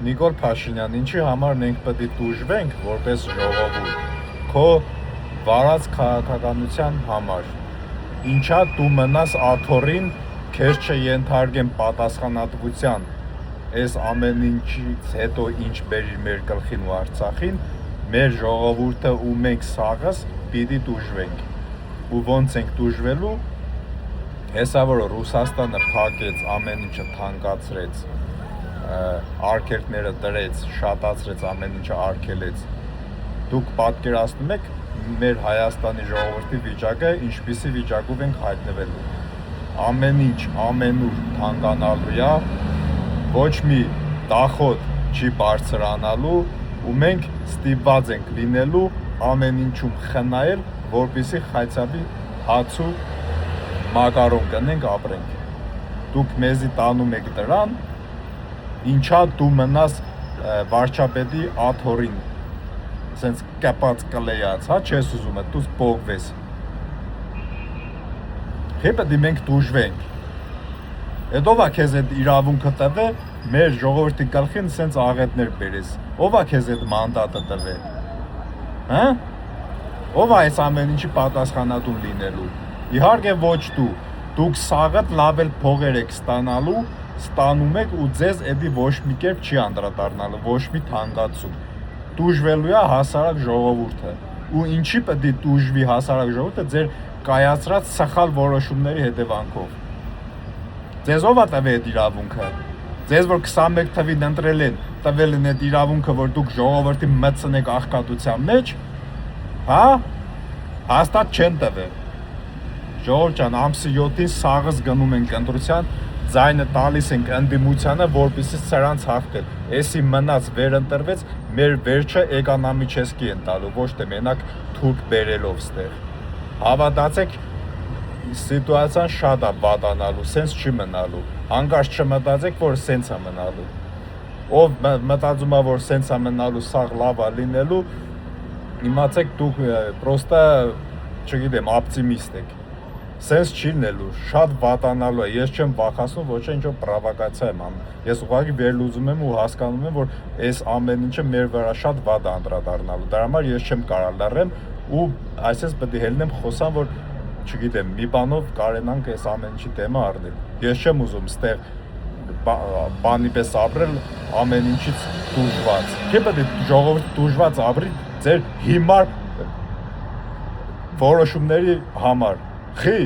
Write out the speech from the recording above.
Նիկոլ Փաշինյան, ինչի համար մենք պետք է դժվենք որպես ժողովուրդ քո վարած քաղաքականության համար։ Ինչա դու մնաս աթոռին, քեզ չենթարկեն պատասխանատվության այս ամեն ինչից հետո ինչ բերի մեր գլխին ու Արցախին, մեր ժողովուրդը ու մենք սաղս պիտի դժվենք։ Ու ոնց ենք դժվելու, հեսա որ Ռուսաստանը փակեց, ամեն ինչը թանկացրեց, արգելքները դրեց, շատացրեց, ամեն ինչը արգելեց։ Դուք պատկերացնում եք մեր Հայաստանի ժողովրդի վիճակը, ինչպիսի վիճակով ենք հայտնվելու։ Ամեն ինչ, ամենուր թանկանալու է, ոչ մի դախոտ չի բարձրանալու ու մենք ստիպված ենք լինելու ամեն ինչում խնայել, որպեսզի խայցավի հաց ու մակարոն կնենք ապրենք։ Դուք մեզի տանում եք դրան, ինչա դու մնաս վարչապետի աթոռին, սենց կապած կլեյած, հա, չես ուզում է, դու սպոգվես։ Հետո մենք դժվենք։ Հետո ով է քեզ այդ իրավունքը տվե, մեր ժողովրդի գլխին սենց աղետներ բերես։ Ով է քեզ այդ մանդատը տվե։ Հա? Ով է այս ամեն ինչի պատասխանատուն լինելու։ Իհարկե ոչ դու։ Դուք սաղդ լավ էլ փողեր եք ստանալու, ստանում եք ու ձեզ էդի ոչ մի կերպ չի անդրադառնալու, ոչ մի թանկացում։ Դժվելու է հասարակ ժողովուրդը։ Ու ինչի պետք է դժվի հասարակ ժողովուրդը ձեր կայացրած սխալ որոշումների հետևանքով։ Ձեզ ով է տվել այդ իրավունքը։ Ձեզ որ 21 թվին ընտրել են, տվել են այդ իրավունքը, որ դուք ժողովրդի մտցնեք աղքատության մեջ, հա? Հաստատ չեն տվել։ Ժողովուրդ ջան, ամսի 7-ին սաղս գնում ենք ընտրության, ձայնը տալիս ենք ընդդիմությանը, որպեսզի սրանց հաղթել։ Էսի մնաց վերընտրվեց, մեր վերջը Էգանամիչեսկի են տալու, ոչ թե մենակ թուրք բերելով ստեղ։ Հավատացեք, սիտուացիան շատ է վատանալու, սենց չի մնալու։ Հանկարծ չմտածեք, որ սենց է մնալու։ Ով մտածում է, որ սենց է մնալու, սաղ լավ է լինելու, իմացեք դուք պրոստը, չգիտեմ, օպտիմիստ եք։ Սենց չի լինելու, շատ վատանալու է, ես չեմ վախացնում, ոչ ինչ-որ պրովոկացիա եմ անում։ Ես ուղղակի վերլուծում եմ ու հասկանում եմ, որ այս ամեն ինչը մեր վրա շատ վատ է անդրադառնալու։ Դրա համար ես չեմ կարող լռեմ ու այսպես պետք է հելնեմ խոսամ, որ չգիտեմ, մի բանով կարենանք այս ամեն ինչի թեմա առնել։ Ես չեմ ուզում ստեղ բանի պես ապրել ամեն ինչից դժված։ Չէ՞ պետք է ժողովուրդ դժված ապրի ձեր հիմար որոշումների համար։ Խի